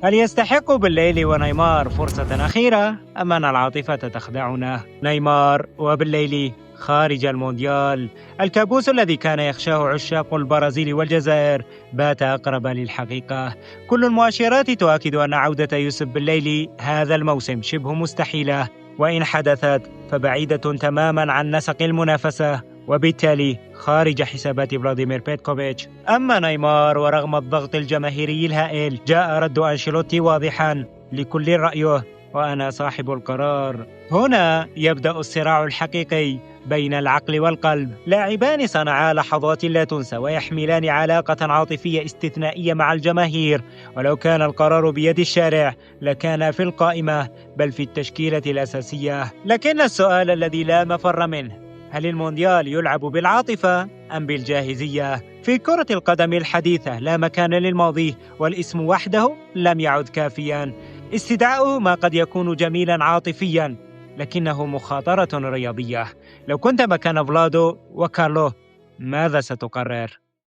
هل يستحق بالليل ونيمار فرصة أخيرة أم أن العاطفة تخدعنا؟ نيمار وبالليل خارج المونديال، الكابوس الذي كان يخشاه عشاق البرازيل والجزائر بات أقرب للحقيقة. كل المؤشرات تؤكد أن عودة يوسف بالليل هذا الموسم شبه مستحيلة، وإن حدثت فبعيدة تماما عن نسق المنافسة، وبالتالي خارج حسابات فلاديمير بيتكوفيتش. أما نيمار، ورغم الضغط الجماهيري الهائل جاء رد أنشيلوتي واضحا: لكل رأيه وأنا صاحب القرار. هنا يبدأ الصراع الحقيقي بين العقل والقلب. لاعبان صنعا لحظات لا تنسى ويحملان علاقة عاطفية استثنائية مع الجماهير، ولو كان القرار بيد الشارع لكان في القائمة بل في التشكيلة الأساسية. لكن السؤال الذي لا مفر منه: هل المونديال يلعب بالعاطفة أم بالجاهزية؟ في كرة القدم الحديثة لا مكان للماضي، والاسم وحده لم يعد كافيا. استدعاؤه ما قد يكون جميلا عاطفيا، لكنه مخاطرة رياضية. لو كنت مكان فلادو وكارلو، ماذا ستقرر؟